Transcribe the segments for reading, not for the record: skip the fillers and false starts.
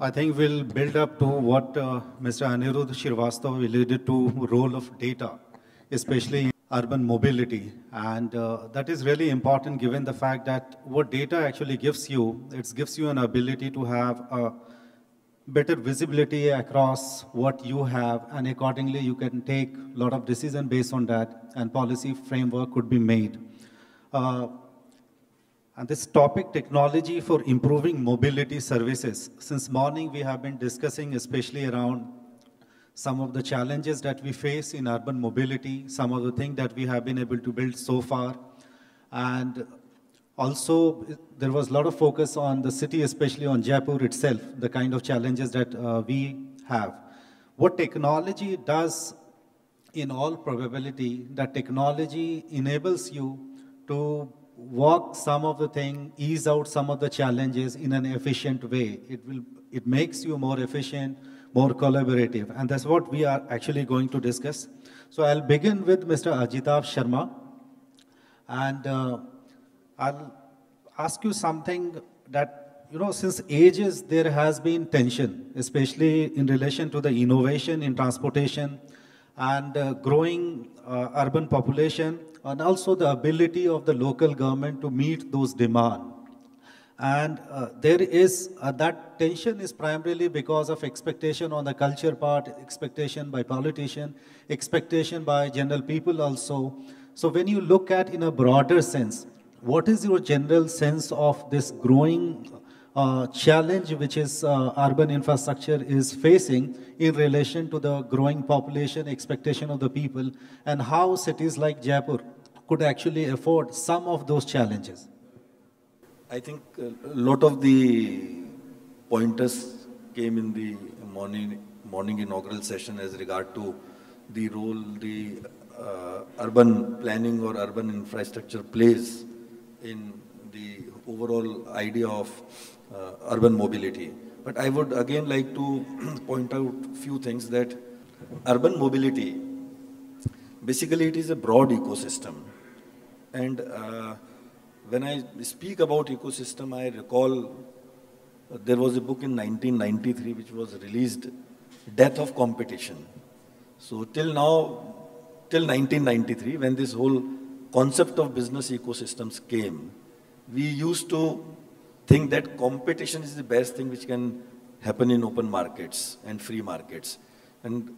I think we'll build up to what Mr. Anirudh Shrivastava alluded to, role of data, especially in urban mobility. And that is really important given the fact that what data actually gives you, it gives you an ability to have a better visibility across what you have, and accordingly you can take a lot of decision based on that, and policy framework could be made. Uh, and this topic, technology for improving mobility services. Since morning, we have been discussing especially around some of the challenges that we face in urban mobility, some of the things that we have been able to build so far. And also, there was a lot of focus on the city, especially on Jaipur itself, the kind of challenges that we have. What technology does, in all probability, that technology enables you to work some of the thing, ease out some of the challenges in an efficient way. It makes you more efficient, more collaborative, and that's what we are actually going to discuss. So I'll begin with Mr. Ajitav Sharma, and I'll ask you something that, since ages there has been tension, especially in relation to the innovation in transportation and growing urban population, and also the ability of the local government to meet those demands. And there is, that tension is primarily because of expectation on the culture part, expectation by politician, expectation by general people also. So when you look at in a broader sense, what is your general sense of this growing challenge which is urban infrastructure is facing in relation to the growing population, expectation of the people, and how cities like Jaipur could actually afford some of those challenges? I think a lot of the pointers came in the morning inaugural session as regard to the role the urban planning or urban infrastructure plays in the overall idea of urban mobility. But I would again like to point out a few things that urban mobility, basically it is a broad ecosystem. And when I speak about ecosystem, I recall there was a book in 1993 which was released, Death of Competition. So till now, till 1993, when this whole concept of business ecosystems came, we used to think that competition is the best thing which can happen in open markets and free markets. And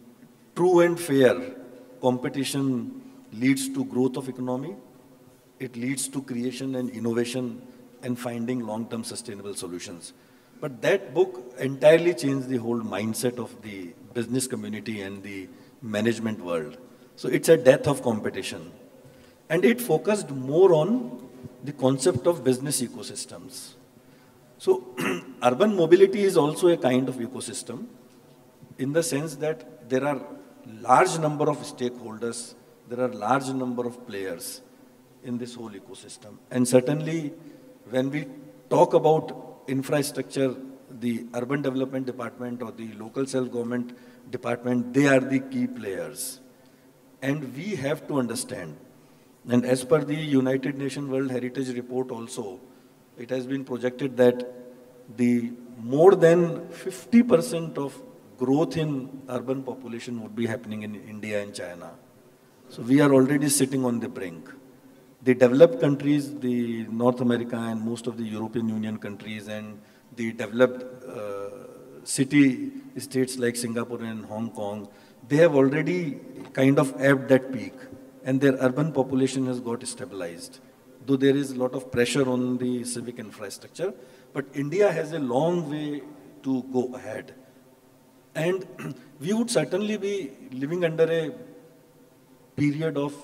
true and fair competition leads to growth of economy. It leads to creation and innovation and finding long-term sustainable solutions. But that book entirely changed the whole mindset of the business community and the management world. So it's a death of competition. And it focused more on the concept of business ecosystems. So urban mobility is also a kind of ecosystem in the sense that there are large number of stakeholders, there are large number of players in this whole ecosystem. And certainly when we talk about infrastructure, the urban development department or the local self-government department, they are the key players. And we have to understand, and as per the United Nations World Heritage Report also, it has been projected that the more than 50% of growth in urban population would be happening in India and China. So we are already sitting on the brink. The developed countries, the North America and most of the European Union countries and the developed city states like Singapore and Hong Kong, they have already kind of ebbed that peak and their urban population has got stabilized. Though there is a lot of pressure on the civic infrastructure, but India has a long way to go ahead. And we would certainly be living under a period of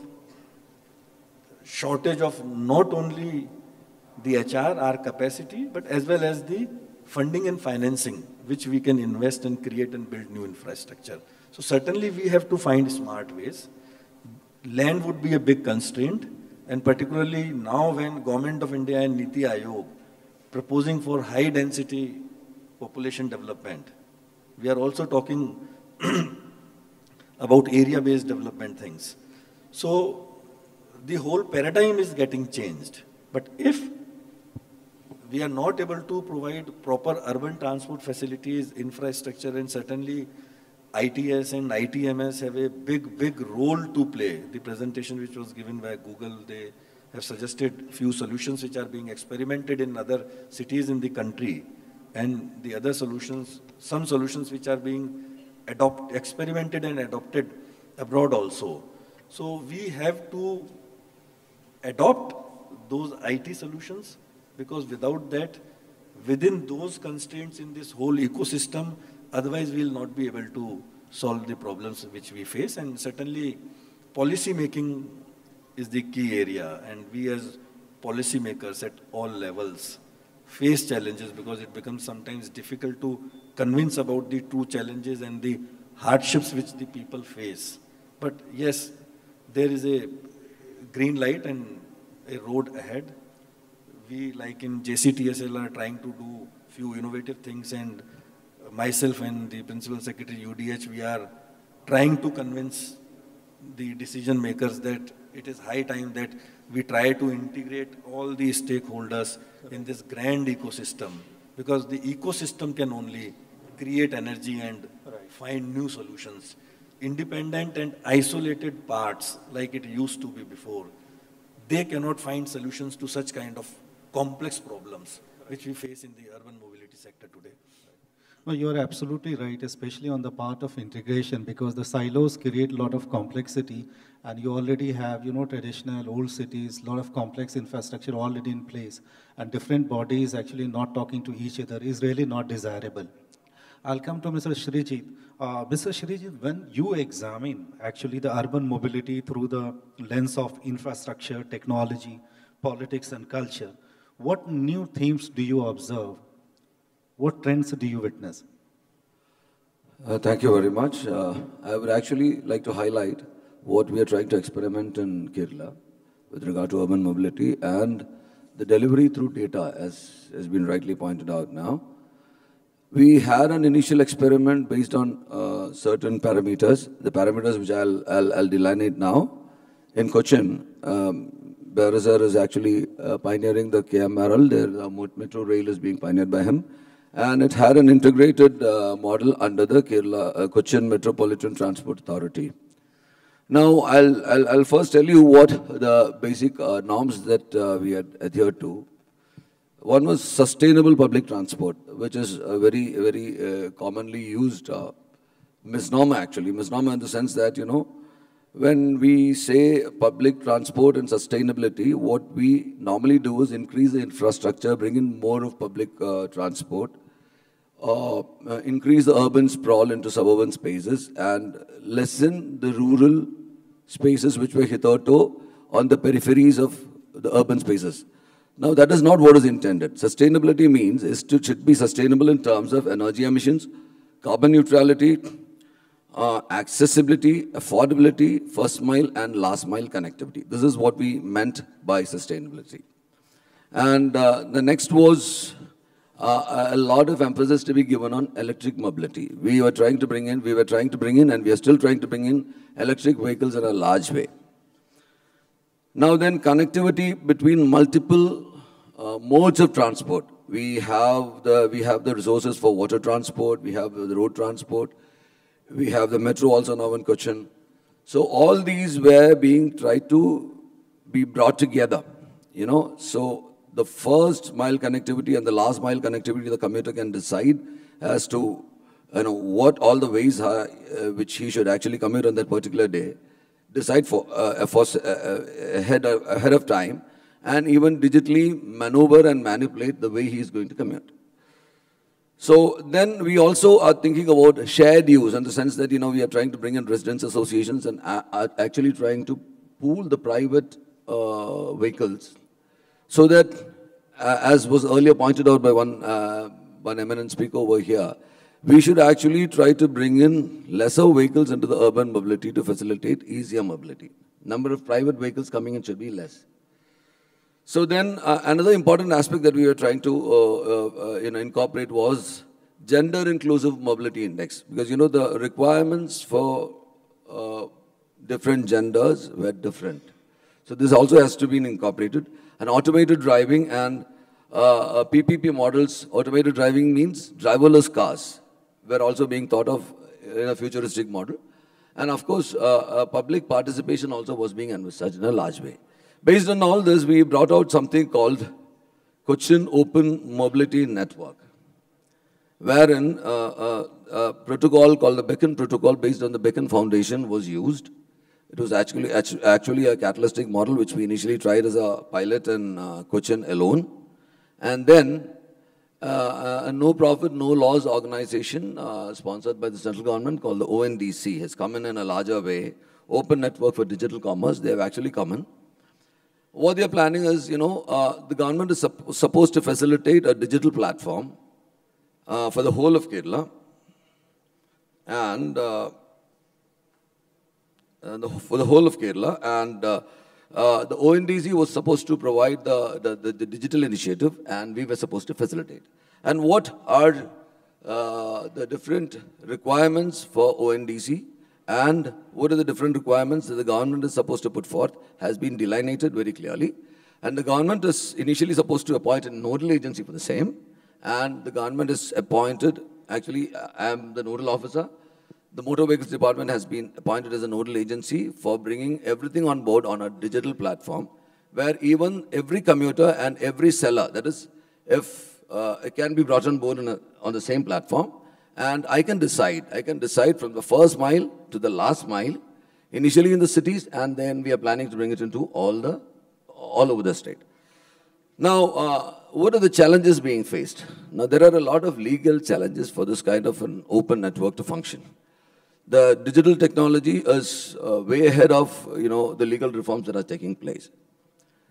shortage of not only the HR, our capacity, but as well as the funding and financing, which we can invest and create and build new infrastructure. So certainly we have to find smart ways. Land would be a big constraint, and particularly now when Government of India and Niti Aayog proposing for high density population development, we are also talking about area-based development things. So the whole paradigm is getting changed. But if we are not able to provide proper urban transport facilities, infrastructure, and certainly ITS and ITMS have a big role to play. The presentation which was given by Google, they have suggested few solutions which are being experimented in other cities in the country, and the other solutions, some solutions which are being experimented and adopted abroad also. So we have to adopt those IT solutions, because without that, within those constraints in this whole ecosystem, otherwise we will not be able to solve the problems which we face. And certainly policy making is the key area, and we as policy makers at all levels face challenges, because it becomes sometimes difficult to convince about the true challenges and the hardships which the people face. But yes, there is a green light and a road ahead. We, like in JCTSL, are trying to do few innovative things, and myself and the Principal Secretary UDH, we are trying to convince the decision makers that it is high time that we try to integrate all the stakeholders in this grand ecosystem, because the ecosystem can only create energy and find new solutions. Independent and isolated parts, like it used to be before, they cannot find solutions to such kind of complex problems which we face in the urban mobility sector today. No, you're absolutely right, especially on the part of integration, because the silos create a lot of complexity, and you already have, traditional old cities, a lot of complex infrastructure already in place, and different bodies actually not talking to each other is really not desirable. I'll come to Mr. Shrijit. Mr. Shrijit, when you examine actually the urban mobility through the lens of infrastructure, technology, politics, and culture, what new themes do you observe? What trends do you witness? Thank you very much. I would actually like to highlight what we are trying to experiment in Kerala with regard to urban mobility and the delivery through data, as has been rightly pointed out now. We had an initial experiment based on certain parameters, the parameters which I'll delineate now. In Cochin, Beresar is actually pioneering the KMRL, the metro rail is being pioneered by him. And it had an integrated model under the Kerala Cochin Metropolitan Transport Authority. Now, I'll first tell you what the basic norms that we had adhered to. One was sustainable public transport, which is a very commonly used misnomer, actually. Misnomer in the sense that, when we say public transport and sustainability, what we normally do is increase the infrastructure, bring in more of public transport, increase the urban sprawl into suburban spaces, and lessen the rural spaces which were hitherto on the peripheries of the urban spaces. Now, that is not what is intended. Sustainability means it should be sustainable in terms of energy emissions, carbon neutrality, accessibility, affordability, first mile and last mile connectivity. This is what we meant by sustainability. And the next was a lot of emphasis to be given on electric mobility. We were trying to bring in, and we are still trying to bring in electric vehicles in a large way. Now then, connectivity between multiple modes of transport. We have the resources for water transport, we have the road transport, we have the metro also now in Cochin. So all these were being tried to be brought together, So the first mile connectivity and the last mile connectivity, the commuter can decide as to, what all the ways are which he should actually commute on that particular day. Decide for ahead of time, and even digitally maneuver and manipulate the way he is going to commute. So then we also are thinking about shared use in the sense that, we are trying to bring in residents associations and are actually trying to pool the private vehicles so that, as was earlier pointed out by one eminent speaker over here, we should actually try to bring in lesser vehicles into the urban mobility to facilitate easier mobility. Number of private vehicles coming in should be less. So then another important aspect that we were trying to incorporate was gender inclusive mobility index, because the requirements for different genders were different. So this also has to be incorporated. And automated driving and PPP models, automated driving means driverless cars were also being thought of in a futuristic model. And of course, public participation also was being envisaged in a large way. Based on all this, we brought out something called Cochin Open Mobility Network, wherein a protocol called the Beacon Protocol based on the Beacon Foundation was used. It was actually a catalytic model which we initially tried as a pilot in Cochin alone. And then a no-profit, no-laws organization sponsored by the central government called the ONDC has come in a larger way, Open Network for Digital Commerce. They have actually come in. What they are planning is, the government is supposed to facilitate a digital platform for the whole of Kerala. And for the whole of Kerala. And the ONDC was supposed to provide the digital initiative, and we were supposed to facilitate. And what are the different requirements for ONDC, and what are the different requirements that the government is supposed to put forth has been delineated very clearly. And the government is initially supposed to appoint a nodal agency for the same. And the government is appointed, actually, I am the nodal officer. The Motor Vehicles Department has been appointed as a nodal agency for bringing everything on board on a digital platform, where even every commuter and every seller, that is, if it can be brought on board on the same platform, and I can decide from the first mile to the last mile, initially in the cities, and then we are planning to bring it into all over the state. Now, what are the challenges being faced? Now, there are a lot of legal challenges for this kind of an open network to function. The digital technology is way ahead of, the legal reforms that are taking place.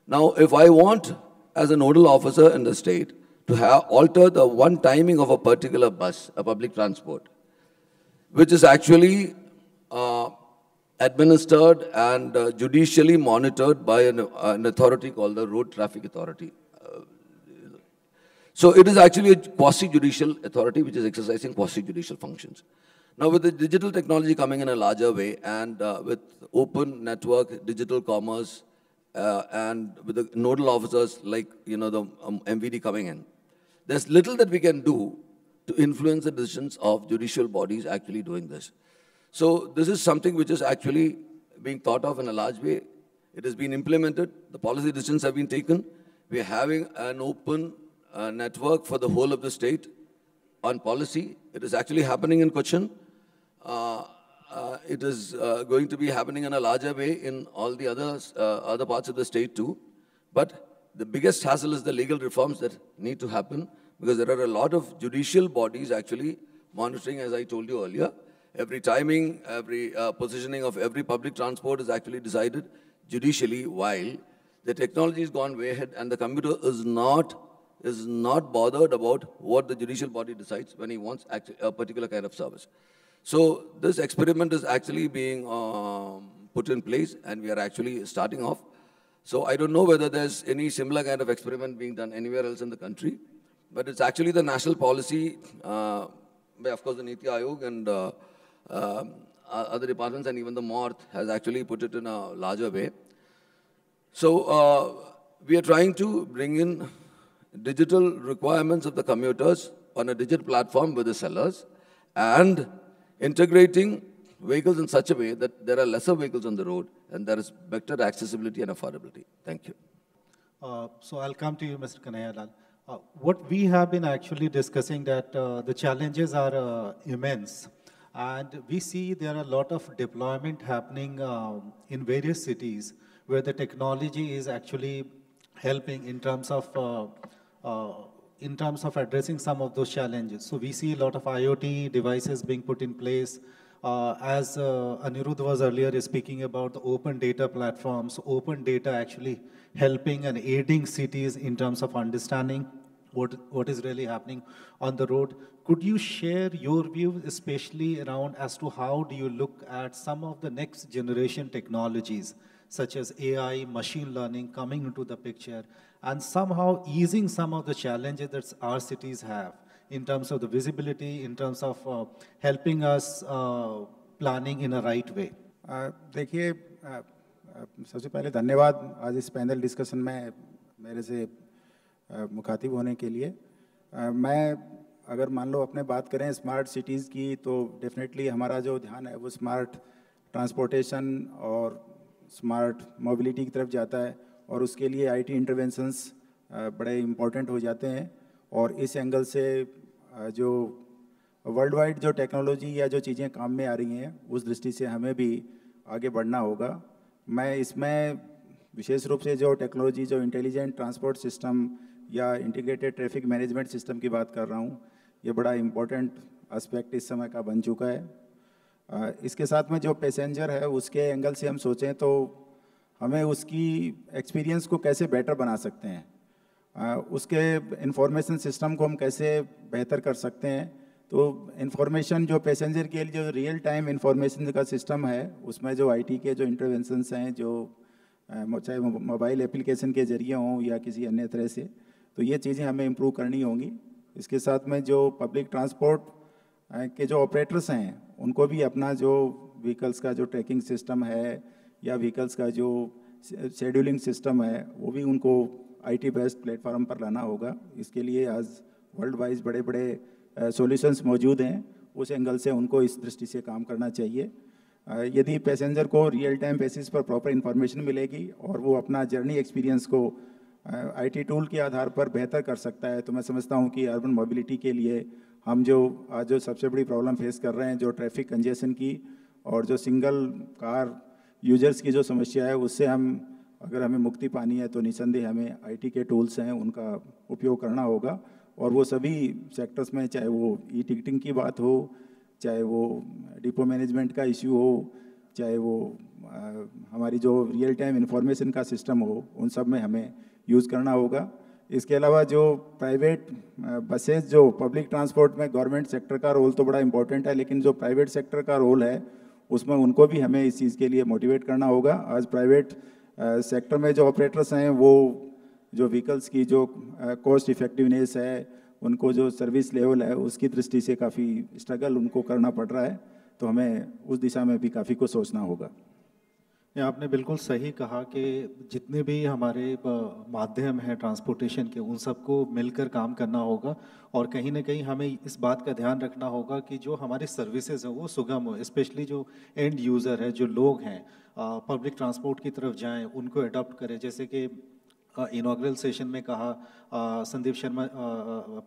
Now, if I want, as a nodal officer in the state, to have alter the one timing of a particular bus, a public transport, which is actually administered and judicially monitored by an authority called the Road Traffic Authority. So it is actually a quasi-judicial authority which is exercising quasi-judicial functions. Now, with the digital technology coming in a larger way, and with open network, digital commerce, and with the nodal officers like, the MVD coming in, there's little that we can do to influence the decisions of judicial bodies actually doing this. So this is something which is actually being thought of in a large way. It has been implemented. The policy decisions have been taken. We are having an open network for the whole of the state on policy. It is actually happening in Cochin. It is going to be happening in a larger way in all the other parts of the state too. But the biggest hassle is the legal reforms that need to happen, because there are a lot of judicial bodies actually monitoring, as I told you earlier. Every timing, every positioning of every public transport is actually decided judicially, while the technology has gone way ahead and the commuter is not bothered about what the judicial body decides when he wants a particular kind of service. So this experiment is actually being put in place, and we are actually starting off. So I don't know whether there's any similar kind of experiment being done anywhere else in the country, but it's actually the national policy, by of course the Niti Aayog and other departments, and even the MORTH has actually put it in a larger way. So we are trying to bring in digital requirements of the commuters on a digital platform with the sellers, and integrating vehicles in such a way that there are lesser vehicles on the road and there is better accessibility and affordability. Thank you. So I'll come to you, Mr. Kanhaiya Lal. What we have been actually discussing that the challenges are immense, and we see there are a lot of deployment happening in various cities where the technology is actually helping in terms of addressing some of those challenges. So we see a lot of IoT devices being put in place. As Anirudh was earlier speaking about the open data platforms, open data actually helping and aiding cities in terms of understanding what is really happening on the road. Could you share your view, especially around as to how do you look at some of the next generation technologies, such as AI, machine learning coming into the picture, and somehow easing some of the challenges that our cities have in terms of the visibility, in terms of helping us planning in a right way? देखिए, सबसे पहले धन्यवाद आज इस panel discussion में मेरे से मुखातिब होने के लिए। मैं अगर मान लो अपने बात करें स्मार्ट सिटीज़ की, तो डेफिनेटली हमारा जो ध्यान है वो स्मार्ट ट्रांसपोर्टेशन और स्मार्ट मोबिलिटी की तरफ जाता है, और उसके लिए आईटी इंटरवेंशंस बड़े इम्पोर्टेंट हो जाते हैं। और इस एंगल से जो वर्ल्ड वाइड जो टेक्नोलॉजी या जो चीज़ें काम में आ रही हैं, उस दृष्टि से हमें भी आगे बढ़ना होगा। मैं इसमें विशेष रूप से जो टेक्नोलॉजी, जो इंटेलिजेंट ट्रांसपोर्ट सिस्टम या इंटीग्रेटेड ट्रैफिक मैनेजमेंट सिस्टम की बात कर रहा हूँ, ये बड़ा इम्पोर्टेंट एस्पेक्ट इस समय का बन चुका है। इसके साथ में जो पैसेंजर है उसके एंगल से हम सोचें तो हमें उसकी एक्सपीरियंस को कैसे बेटर बना सकते हैं, उसके इंफॉर्मेशन सिस्टम को हम कैसे बेहतर कर सकते हैं। तो इंफॉर्मेशन जो पैसेंजर के लिए जो रियल टाइम इंफॉर्मेशन का सिस्टम है, उसमें जो आईटी के जो इंटरवेंशंस हैं, जो चाहे मोबाइल एप्लीकेशन के जरिए हों या किसी अन्य तरह से, तो ये चीज़ें हमें इम्प्रूव करनी होंगी। इसके साथ में जो पब्लिक ट्रांसपोर्ट के जो ऑपरेटर्स हैं, उनको भी अपना जो व्हीकल्स का जो ट्रैकिंग सिस्टम है या व्हीकल्स का जो शेड्यूलिंग सिस्टम है, वो भी उनको आईटी बेस्ड प्लेटफॉर्म पर लाना होगा। इसके लिए आज वर्ल्ड वाइज बड़े बड़े सॉल्यूशंस मौजूद हैं, उस एंगल से उनको इस दृष्टि से काम करना चाहिए। यदि पैसेंजर को रियल टाइम बेसिस पर प्रॉपर इन्फॉर्मेशन मिलेगी और वो अपना जर्नी एक्सपीरियंस को आईटी टूल के आधार पर बेहतर कर सकता है, तो मैं समझता हूँ कि अर्बन मोबिलिटी के लिए हम जो आज जो सबसे बड़ी प्रॉब्लम फेस कर रहे हैं, जो ट्रैफिक कंजेशन की और जो सिंगल कार यूजर्स की जो समस्या है, उससे हम अगर हमें मुक्ति पानी है तो निसंदेह हमें आईटी के टूल्स हैं उनका उपयोग करना होगा। और वो सभी सेक्टर्स में, चाहे वो ई टिकटिंग की बात हो, चाहे वो डिपो मैनेजमेंट का इश्यू हो, चाहे वो हमारी जो रियल टाइम इंफॉर्मेशन का सिस्टम हो, उन सब में हमें यूज़ करना होगा। इसके अलावा जो प्राइवेट बसेस, जो पब्लिक ट्रांसपोर्ट में गवर्नमेंट सेक्टर का रोल तो बड़ा इंपॉर्टेंट है, लेकिन जो प्राइवेट सेक्टर का रोल है उसमें उनको भी हमें इस चीज़ के लिए मोटिवेट करना होगा। आज प्राइवेट सेक्टर में जो ऑपरेटर्स हैं, वो जो व्हीकल्स की जो कॉस्ट इफेक्टिवनेस है, उनको जो सर्विस लेवल है, उसकी दृष्टि से काफ़ी स्ट्रगल उनको करना पड़ रहा है, तो हमें उस दिशा में भी काफ़ी कुछ सोचना होगा। ये आपने बिल्कुल सही कहा कि जितने भी हमारे माध्यम हैं ट्रांसपोर्टेशन के, उन सबको मिलकर काम करना होगा। और कहीं ना कहीं हमें इस बात का ध्यान रखना होगा कि जो हमारी सर्विसेज हैं वो सुगम हो, स्पेशली जो एंड यूज़र है, जो लोग हैं पब्लिक ट्रांसपोर्ट की तरफ जाएं, उनको अडॉप्ट करें। जैसे कि इनॉग्रल सेशन में कहा Sandeep Sharma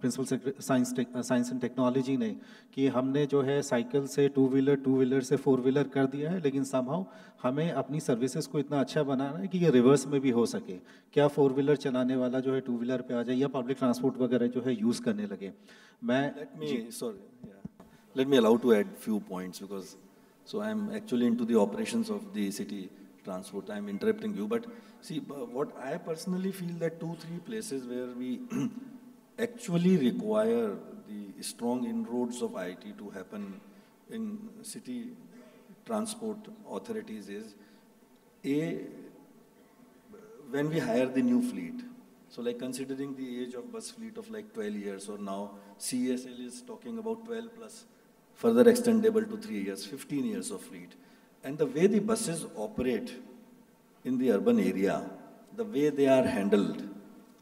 principal science and technology ने कि हमने जो है साइकिल से टू व्हीलर से फोर व्हीलर कर दिया है, लेकिन समहाउ हमें अपनी सर्विसेज को इतना अच्छा बनाना है कि ये रिवर्स में भी हो सके। क्या फोर व्हीलर चलाने वाला जो है टू व्हीलर पे आ जाए या पब्लिक ट्रांसपोर्ट वगैरह जो है यूज़ करने लगे। Let me allow to add few points, because so I am actually into the operations of the city transport. I am interrupting you, but see, what I personally feel that 2-3 places where we actually require the strong inroads of IT to happen in city transport authorities is when we hire the new fleet. So like considering the age of bus fleet of like 12 years, or now CSL is talking about 12 plus, further extendable to 3 years, 15 years of fleet. And the way the buses operate in the urban area, the way they are handled,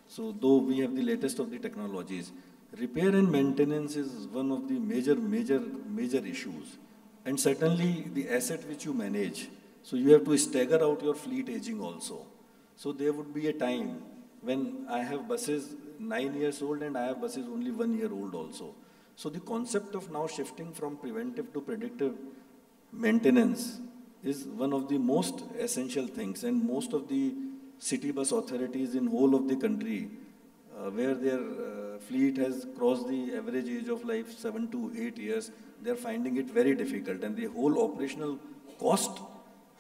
so though we have the latest of the technologies, repair and maintenance is one of the major issues. And certainly the asset which you manage, so you have to stagger out your fleet aging also. So there would be a time when I have buses 9 years old and I have buses only 1 year old also. So the concept of now shifting from preventive to predictive maintenance is one of the most essential things, and most of the city bus authorities in whole of the country, where their fleet has crossed the average age of life 7 to 8 years, they are finding it very difficult, and the whole operational cost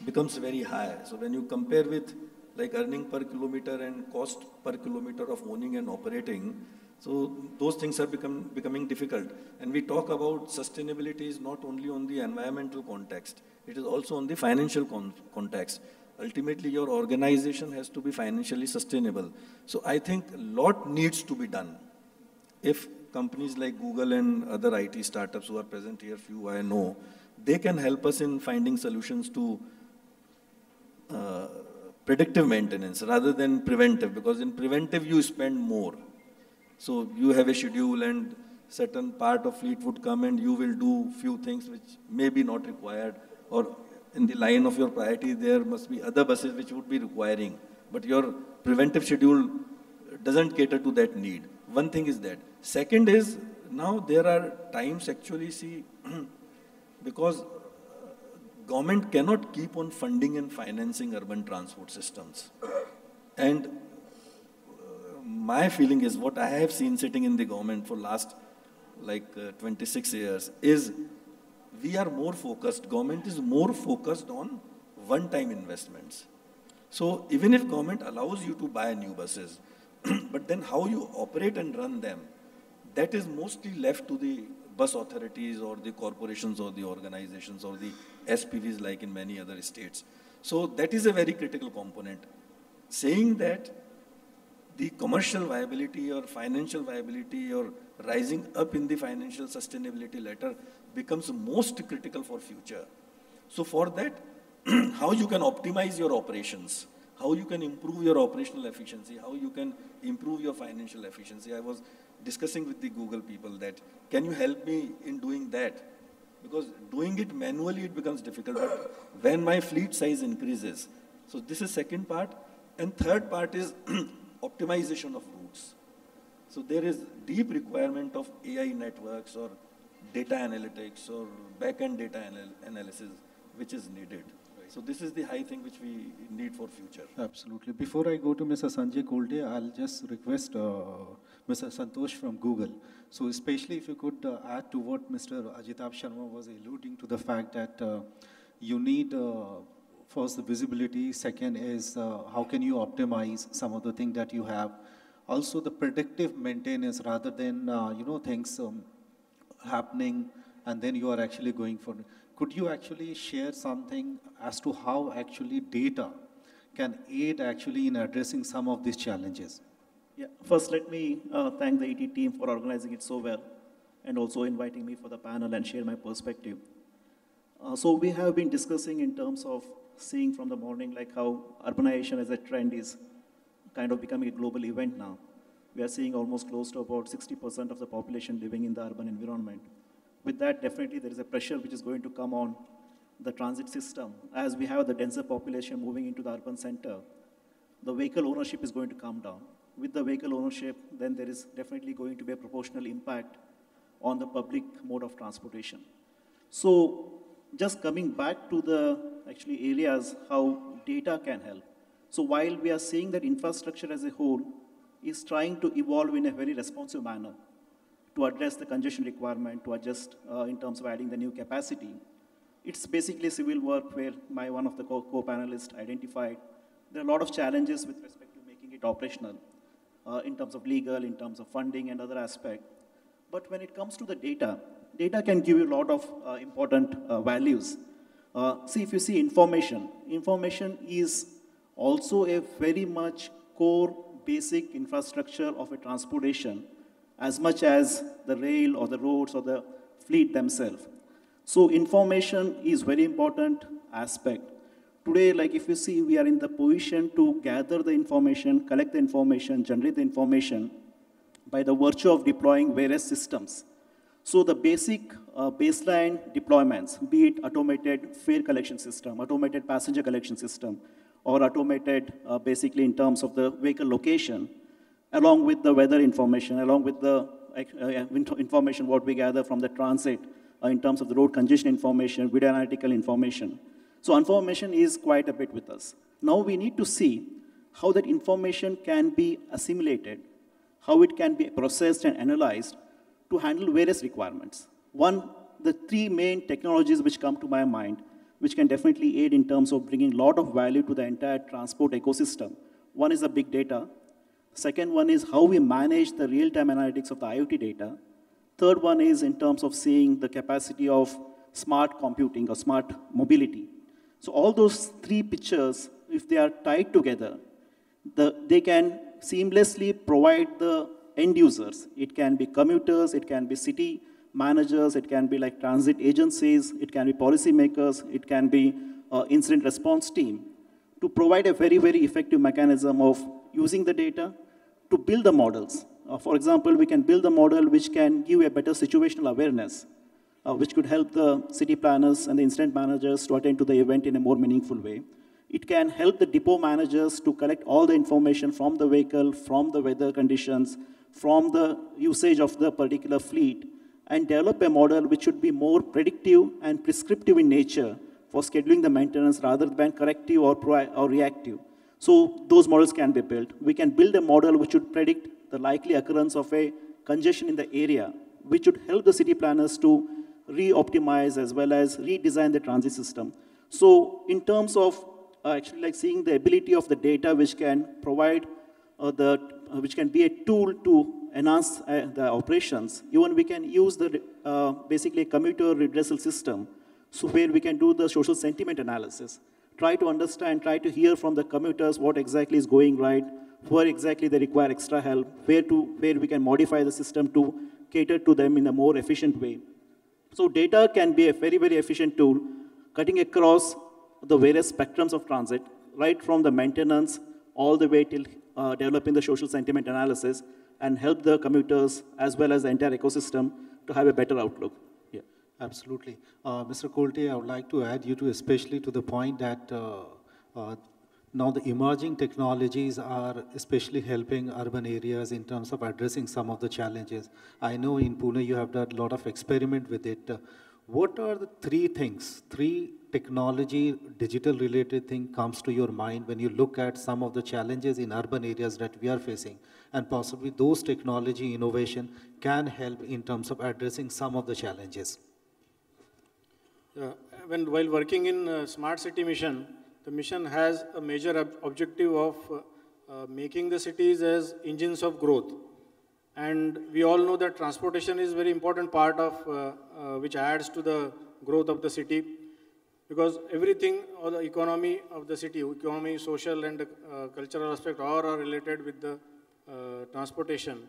becomes very high. So when you compare with like earning per kilometer and cost per kilometer of owning and operating, so those things are becoming difficult. And we talk about sustainability is not only on the environmental context, it is also on the financial context. Ultimately, your organization has to be financially sustainable. So I think a lot needs to be done. If companies like Google and other IT startups who are present here, few I know, they can help us in finding solutions to predictive maintenance rather than preventive, because in preventive you spend more. So you have a schedule and certain part of fleet would come and you will do few things which may be not required, or in the line of your priority there must be other buses which would be requiring, but your preventive schedule doesn't cater to that need. One thing is that. Second is, now there are times actually, see, because government cannot keep on funding and financing urban transport systems. And my feeling is, what I have seen sitting in the government for last 26 years is, we are more focused, government is more focused on one-time investments. So even if government allows you to buy new buses, but then how you operate and run them, that is mostly left to the bus authorities or the corporations or the organizations or the SPVs like in many other states. So that is a very critical component. Saying that the commercial viability or financial viability or rising up in the financial sustainability ladder becomes most critical for future. So for that, how you can optimize your operations, how you can improve your operational efficiency, how you can improve your financial efficiency. I was discussing with the Google people that, can you help me in doing that? Because doing it manually, it becomes difficult. But when my fleet size increases, so this is second part. And third part is optimization of routes. So there is deep requirement of AI networks or data analytics or back-end data analysis, which is needed. So this is the high thing which we need for future. Absolutely. Before I go to Mr. Sanjay Kolde, I'll just request Mr. Santosh from Google. So especially if you could add to what Mr. Ajitab Sharma was alluding to, the fact that you need first the visibility, second is how can you optimize some of the things that you have. Also the predictive maintenance rather than things happening and then you are actually going for it. Could you actually share something as to how actually data can aid actually in addressing some of these challenges? Yeah, first let me thank the ET team for organizing it so well and also inviting me for the panel and share my perspective. So we have been discussing in terms of seeing from the morning like how urbanization as a trend is kind of becoming a global event now. We are seeing almost close to about 60% of the population living in the urban environment. With that, definitely there is a pressure which is going to come on the transit system. As we have the denser population moving into the urban center, the vehicle ownership is going to come down. With the vehicle ownership, then there is definitely going to be a proportional impact on the public mode of transportation. So just coming back to the actually areas how data can help. So while we are seeing that infrastructure as a whole is trying to evolve in a very responsive manner, to address the congestion requirement, to adjust in terms of adding the new capacity. It's basically civil work where one of the co-panelists identified there are a lot of challenges with respect to making it operational in terms of legal, in terms of funding and other aspects. But when it comes to the data, data can give you a lot of important values. See, if you see information is also a very much core basic infrastructure of a transportation as much as the rail or the roads or the fleet themselves. So information is very important aspect. Today, like if you see, we are in the position to gather the information, collect the information, generate the information by the virtue of deploying various systems. So the basic baseline deployments, be it automated fare collection system, automated passenger collection system, or automated basically in terms of the vehicle location, along with the weather information, along with the information what we gather from the transit in terms of the road congestion information, video analytical information. So information is quite a bit with us. Now we need to see how that information can be assimilated, how it can be processed and analyzed to handle various requirements. One, the three main technologies which come to my mind, which can definitely aid in terms of bringing a lot of value to the entire transport ecosystem. One is the big data. Second one is how we manage the real-time analytics of the IoT data. Third one is in terms of seeing the capacity of smart computing or smart mobility. So all those three pictures, if they are tied together, they can seamlessly provide the end users. It can be commuters, it can be city managers, it can be like transit agencies, it can be policymakers, it can be incident response team, to provide a very, very effective mechanism of using the data to build the models For example, we can build a model which can give a better situational awareness, which could help the city planners and the incident managers to attend to the event in a more meaningful way. It can help the depot managers to collect all the information from the vehicle, from the weather conditions, from the usage of the particular fleet, and develop a model which should be more predictive and prescriptive in nature for scheduling the maintenance rather than corrective or reactive. So those models can be built. We can build a model which would predict the likely occurrence of a congestion in the area, which would help the city planners to re-optimize as well as redesign the transit system. So in terms of actually like seeing the ability of the data which can provide which can be a tool to enhance the operations, even we can use the basically commuter redressal system, so where we can do the social sentiment analysis, try to understand, try to hear from the commuters what exactly is going right, where exactly they require extra help, where we can modify the system to cater to them in a more efficient way. So data can be a very, very efficient tool, cutting across the various spectrums of transit, right from the maintenance all the way till developing the social sentiment analysis, and help the commuters as well as the entire ecosystem to have a better outlook. Yeah. Absolutely. Mr. Kolte, I would like to add you to, especially to the point that now the emerging technologies are especially helping urban areas in terms of addressing some of the challenges. I know in Pune you have done a lot of experiment with it. What are the three technology, digital related thing comes to your mind when you look at some of the challenges in urban areas that we are facing, and possibly those technology innovation can help in terms of addressing some of the challenges? While working in Smart City Mission, the mission has a major objective of making the cities as engines of growth. And we all know that transportation is a very important part of which adds to the growth of the city, because everything, or the economy of the city, economy, social and cultural aspect, all are related with the transportation.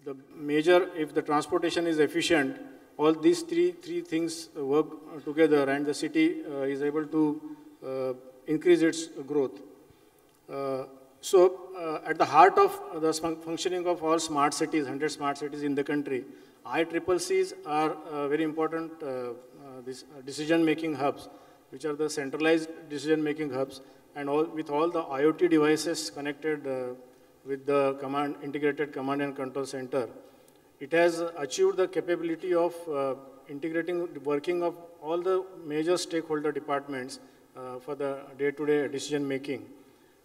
The major, if the transportation is efficient, all these three things work together, and the city is able to increase its growth. So at the heart of the functioning of all smart cities, 100 smart cities in the country, ICCCs are very important decision-making hubs, which are the centralized decision-making hubs, and with all the IoT devices connected with the integrated command and control center. It has achieved the capability of integrating the working of all the major stakeholder departments for the day-to-day decision-making.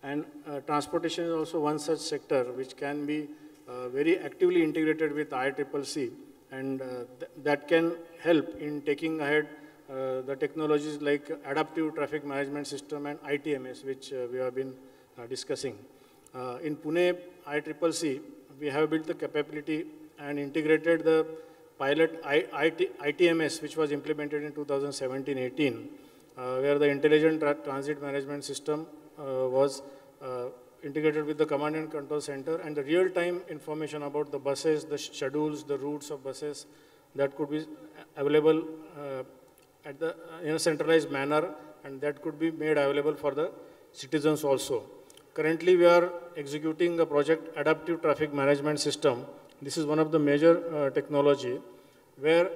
And transportation is also one such sector which can be very actively integrated with ICCC, and that can help in taking ahead the technologies like adaptive traffic management system and ITMS, which we have been discussing. In Pune ICCC, we have built the capability and integrated the pilot ITMS, which was implemented in 2017-18, where the intelligent transit management system was integrated with the command and control center, and the real-time information about the buses, the schedules, the routes of buses, that could be available in a centralized manner, and that could be made available for the citizens also. Currently, we are executing a project, Adaptive Traffic Management System. This is one of the major technology where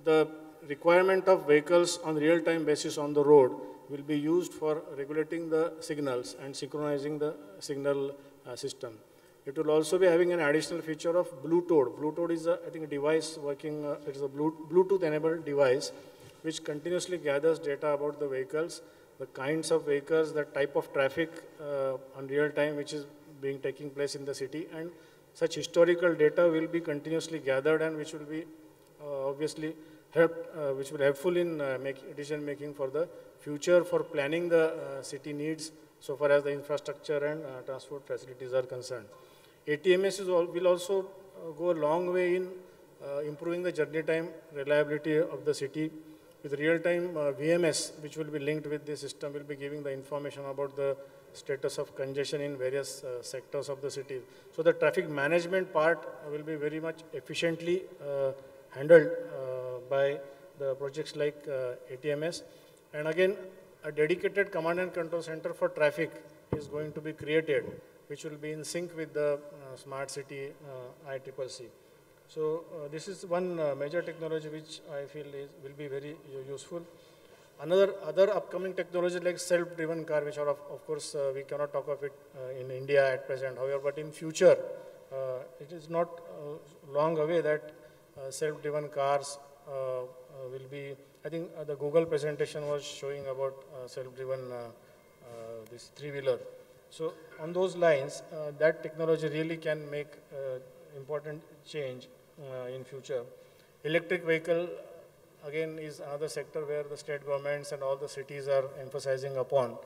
the requirement of vehicles on real-time basis on the road will be used for regulating the signals and synchronizing the signal system. It will also be having an additional feature of Bluetooth. Bluetooth is, I think, a device working, it is a Bluetooth-enabled device which continuously gathers data about the vehicles, the kinds of vehicles, the type of traffic on real time which is taking place in the city, and such historical data will be continuously gathered, and which will be obviously which will helpful in decision making for the future, for planning the city needs so far as the infrastructure and transport facilities are concerned. ATMS will also go a long way in improving the journey time reliability of the city. With real-time VMS, which will be linked with the system, will be giving the information about the status of congestion in various sectors of the city. So the traffic management part will be very much efficiently handled by the projects like ATMS. And again, a dedicated command and control center for traffic is going to be created, which will be in sync with the smart city ICCC. So this is one major technology which I feel will be very useful. Other upcoming technologies like self-driven car, which are of course we cannot talk of it in India at present. However, but in future, it is not long away that self-driven cars will be. I think the Google presentation was showing about self-driven this three-wheeler. So on those lines, that technology really can make important change in future. Electric vehicle again is another sector where the state governments and all the cities are emphasizing upon.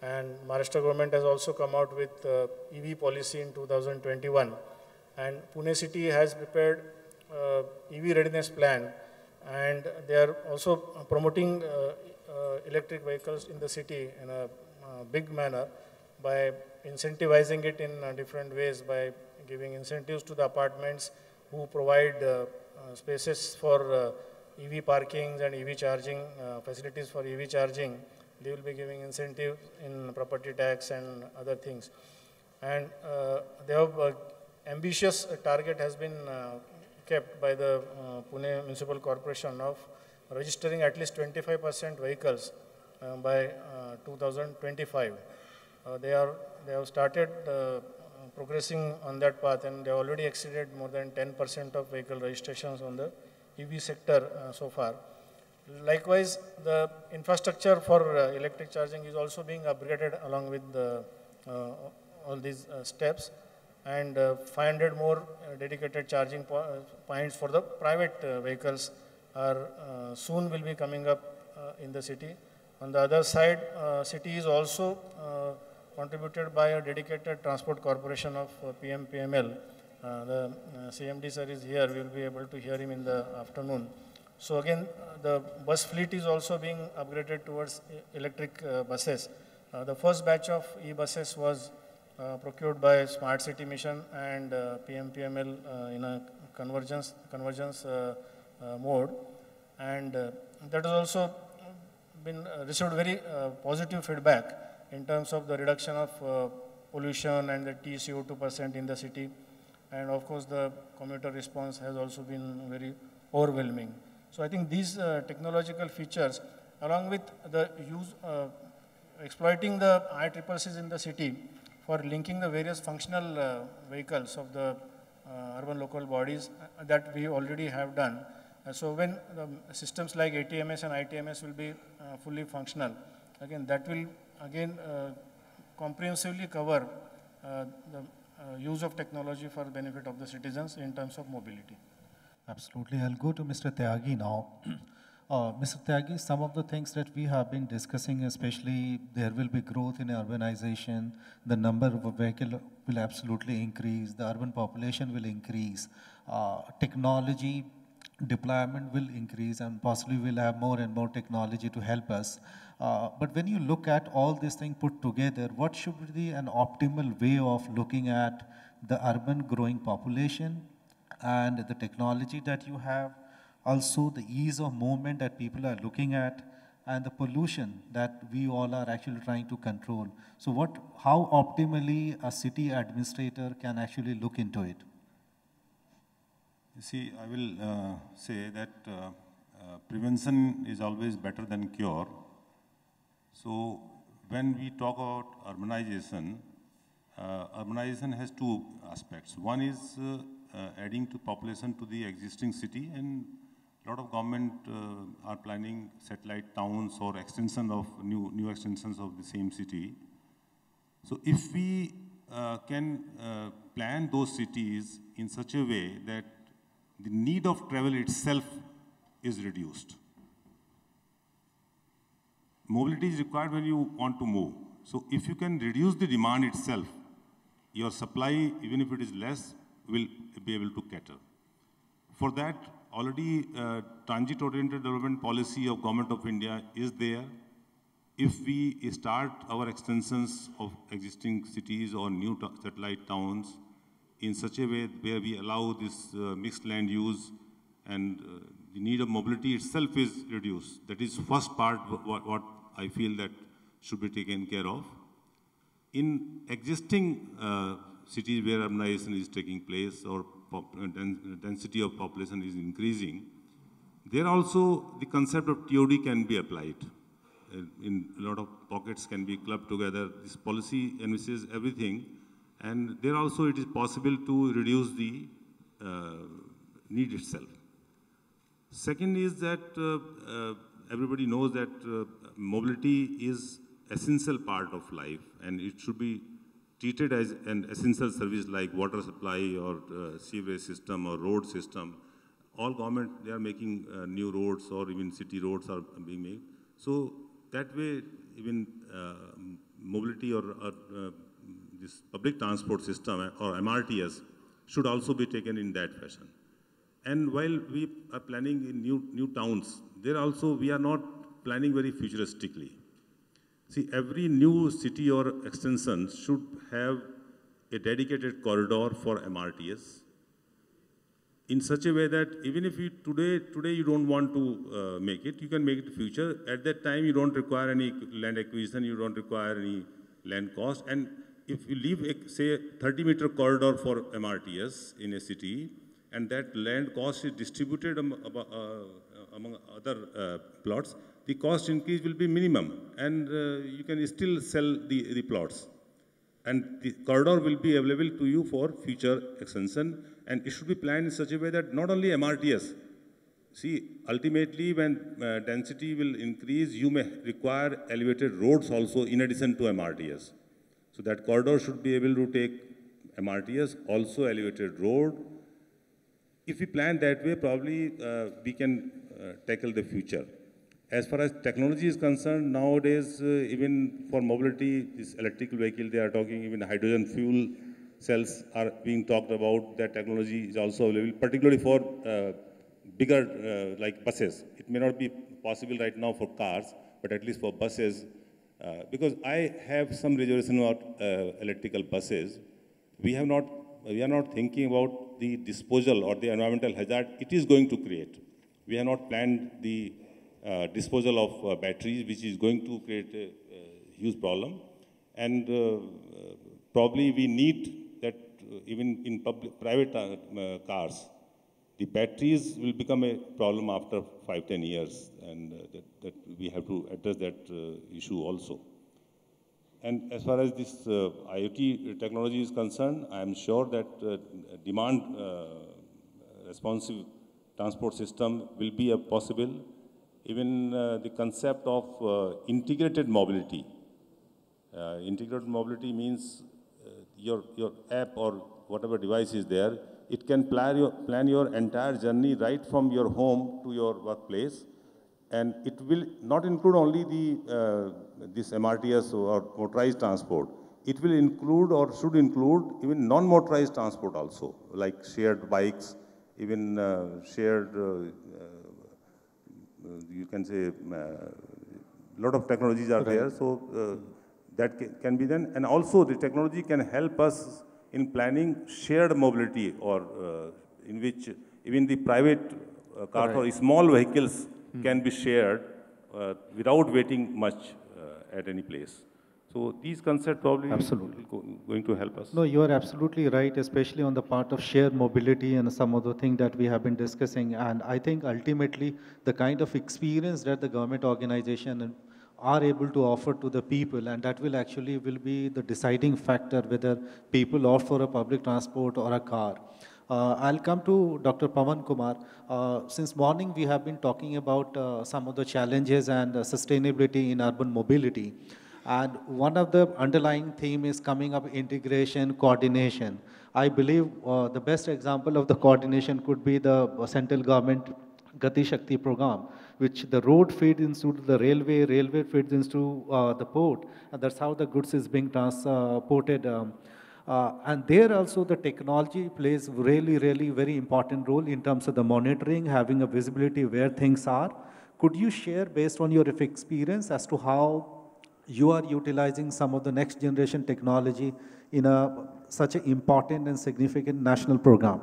And Maharashtra government has also come out with EV policy in 2021. And Pune city has prepared EV readiness plan, and they are also promoting electric vehicles in the city in a big manner by incentivizing it in different ways, by giving incentives to the apartments who provide spaces for EV parkings and EV charging, facilities for EV charging. They will be giving incentive in property tax and other things. And they have ambitious target has been kept by the Pune Municipal Corporation of registering at least 25% vehicles by 2025. They have started progressing on that path, and they already exceeded more than 10% of vehicle registrations on the EV sector so far. Likewise, the infrastructure for electric charging is also being upgraded along with all these steps, and 500 more dedicated charging points for the private vehicles are soon will be coming up in the city. On the other side, city is also contributed by a dedicated transport corporation of PMPML. The CMD sir is here. We will be able to hear him in the afternoon. So again, the bus fleet is also being upgraded towards electric buses. The first batch of e-buses was procured by Smart City Mission and PMPML in a convergence mode, and that has also been received very positive feedback in terms of the reduction of pollution and the TCO2% in the city. And of course, the commuter response has also been very overwhelming. So I think these technological features, along with the use, exploiting the ICCCs in the city for linking the various functional vehicles of the urban local bodies that we already have done. So when the systems like ATMS and ITMS will be fully functional, again, that will again comprehensively cover the use of technology for the benefit of the citizens in terms of mobility. Absolutely. I'll go to Mr. Tyagi now. Mr. Tyagi, some of the things that we have been discussing, especially there will be growth in urbanization, the number of vehicles will absolutely increase, the urban population will increase, technology deployment will increase, and possibly we'll have more and more technology to help us. But when you look at all these things put together, what should be an optimal way of looking at the urban growing population and the technology that you have, also the ease of movement that people are looking at, and the pollution that we all are actually trying to control? So how optimally a city administrator can actually look into it? You see, I will say that prevention is always better than cure. So when we talk about urbanization, urbanization has two aspects. One is adding to population to the existing city, and a lot of government are planning satellite towns or extension of new extensions of the same city. So if we can plan those cities in such a way that the need of travel itself is reduced. Mobility is required when you want to move. So if you can reduce the demand itself, your supply, even if it is less, will be able to cater. For that, already transit-oriented development policy of Government of India is there. If we start our extensions of existing cities or new satellite towns in such a way where we allow this mixed land use, and the need of mobility itself is reduced. That is first part what I feel that should be taken care of. in existing cities where urbanization is taking place or density of population is increasing, there also the concept of TOD can be applied. In a lot of pockets can be clubbed together. This policy envisages everything, and there also it is possible to reduce the need itself. Second is that everybody knows that mobility is essential part of life, and it should be treated as an essential service like water supply or sewerage system or road system. All government, they are making new roads or even city roads are being made. So that way, even mobility or this public transport system or MRTS should also be taken in that fashion. And while we are planning in new towns, there also we are not planning very futuristically. See, every new city or extension should have a dedicated corridor for MRTS in such a way that even if you today you don't want to make it, you can make it in future. At that time, you don't require any land acquisition, you don't require any land cost. And if you leave, say, a 30-meter corridor for MRTS in a city, and that land cost is distributed among other plots, the cost increase will be minimum, and you can still sell the plots. And the corridor will be available to you for future extension, and it should be planned in such a way that not only MRTS, see, ultimately when density will increase, you may require elevated roads also in addition to MRTS. So that corridor should be able to take MRTS, also elevated road. If we plan that way, probably we can tackle the future. As far as technology is concerned, nowadays, even for mobility, this electrical vehicle, they are talking, even hydrogen fuel cells are being talked about. That technology is also available, particularly for bigger, like buses. It may not be possible right now for cars, but at least for buses. Because I have some reservation about electrical buses. We are not thinking about the disposal or the environmental hazard it is going to create. We have not planned the disposal of batteries, which is going to create a huge problem. And probably we need that even in private cars, the batteries will become a problem after 5-10 years, and that we have to address that issue also. And as far as this IoT technology is concerned, I am sure that demand responsive transport system will be possible. Even the concept of integrated mobility. Integrated mobility means your app or whatever device is there, it can plan your entire journey right from your home to your workplace. And it will not include only this MRTS or motorized transport. It will include or should include even non-motorized transport also, like shared bikes, even shared, you can say, a lot of technologies are there. So that can be done. And also the technology can help us in planning shared mobility, or in which even the private cars or small vehicles can be shared without waiting much at any place. So these concepts probably going to help us. No, you are absolutely right, especially on the part of shared mobility and some of the things that we have been discussing. And I think ultimately the kind of experience that the government organization are able to offer to the people, and that will be the deciding factor whether people opt for a public transport or a car. I'll come to Dr. Pawan Kumar. Since morning, we have been talking about some of the challenges and sustainability in urban mobility. And one of the underlying theme is coming up integration, coordination. I believe the best example of the coordination could be the central government Gati Shakti program, which the road feeds into the railway feeds into the port, and that's how the goods is being transported. And there also the technology plays really very important role in terms of the monitoring, having a visibility where things are. Could you share based on your experience as to how you are utilizing some of the next generation technology in such an important and significant national program?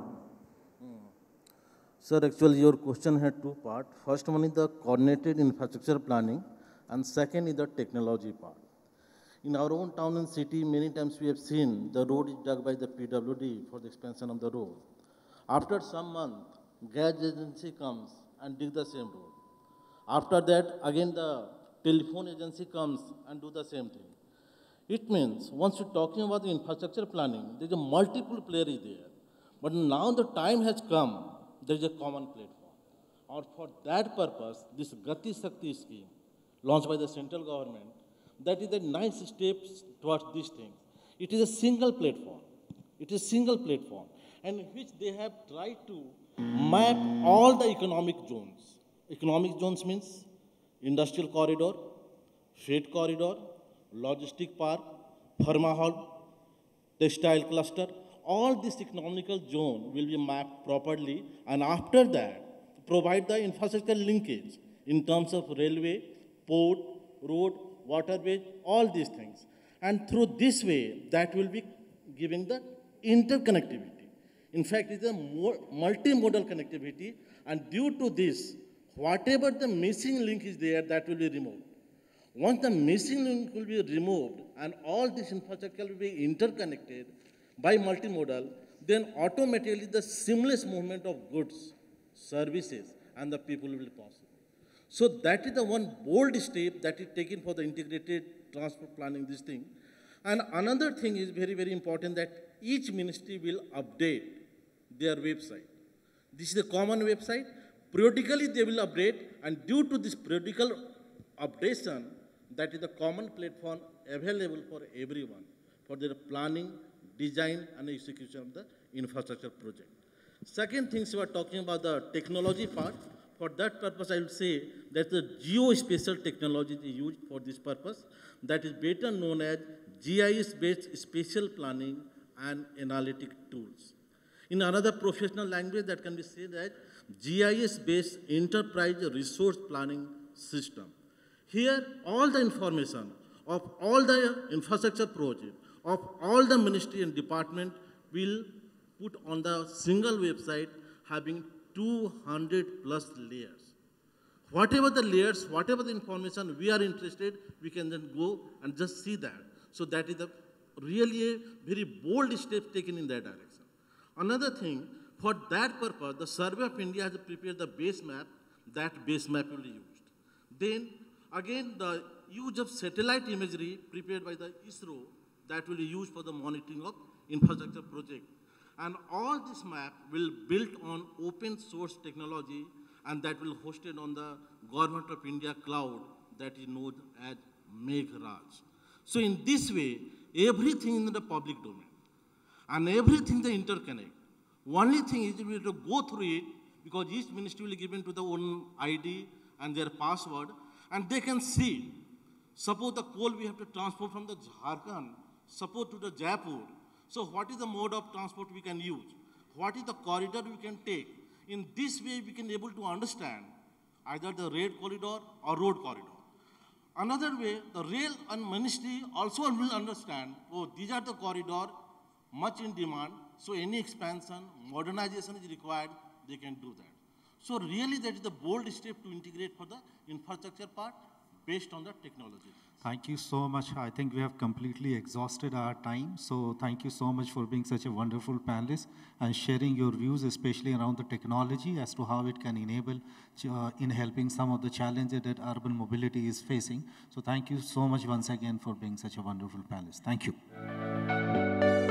Sir, actually your question had two parts. First one is the coordinated infrastructure planning, and second is the technology part. In our own town and city, many times we have seen the road is dug by the PWD for the expansion of the road. After some month, gas agency comes and dig the same road. After that, again the telephone agency comes and do the same thing. It means once you're talking about the infrastructure planning, there's a multiple player is there. But now the time has come, there is a common platform. Or for that purpose, this Gati Shakti scheme, launched by the central government, that is a nice step towards these things. It is a single platform. It is a single platform, and in which they have tried to map all the economic zones. Economic zones means industrial corridor, freight corridor, logistic park, pharma hall, textile cluster. All this economical zone will be mapped properly, and after that, provide the infrastructure linkage in terms of railway, port, road, waterways, all these things. And through this way, that will be giving the interconnectivity. In fact, it is a multimodal connectivity, and due to this, whatever the missing link is there, that will be removed. Once the missing link will be removed and all this infrastructure will be interconnected by multimodal, then automatically the seamless movement of goods, services, and the people will be possible. So that is the one bold step that is taken for the integrated transport planning, this thing. And another thing is very, very important, that each ministry will update their website. This is a common website. Periodically they will update, and due to this periodical updation, that is the common platform available for everyone for their planning, design, and execution of the infrastructure project. Second things, you are talking about the technology part. For that purpose, I will say that the geospatial technology is used for this purpose, that is better known as GIS-based spatial planning and analytic tools. In another professional language, that can be said as GIS-based enterprise resource planning system. Here, all the information of all the infrastructure project, of all the ministry and department will put on the single website having 200 plus layers. Whatever the layers, whatever the information we are interested, we can then go and just see that. So that is really a very bold step taken in that direction. Another thing, for that purpose, the Survey of India has prepared the base map. That base map will be used. Then, again, the use of satellite imagery prepared by the ISRO, that will be used for the monitoring of infrastructure project. And all this map will built on open source technology, and that will hosted on the Government of India cloud that is known as Meghraj. So in this way, everything in the public domain and everything they interconnect. Only thing is we have to go through it, because each ministry will be given to the own ID and their password, and they can see. Suppose the coal we have to transport from the Jharkhand, suppose to the Jaipur. So what is the mode of transport we can use? What is the corridor we can take? In this way, we can able to understand either the rail corridor or road corridor. Another way, the rail and ministry also will understand, oh, these are the corridor much in demand, so any expansion, modernization is required, they can do that. So really that is the bold step to integrate for the infrastructure part based on the technology. Thank you so much. I think we have completely exhausted our time. So thank you so much for being such a wonderful panelist and sharing your views, especially around the technology as to how it can enable in helping some of the challenges that urban mobility is facing. So thank you so much once again for being such a wonderful panelist. Thank you.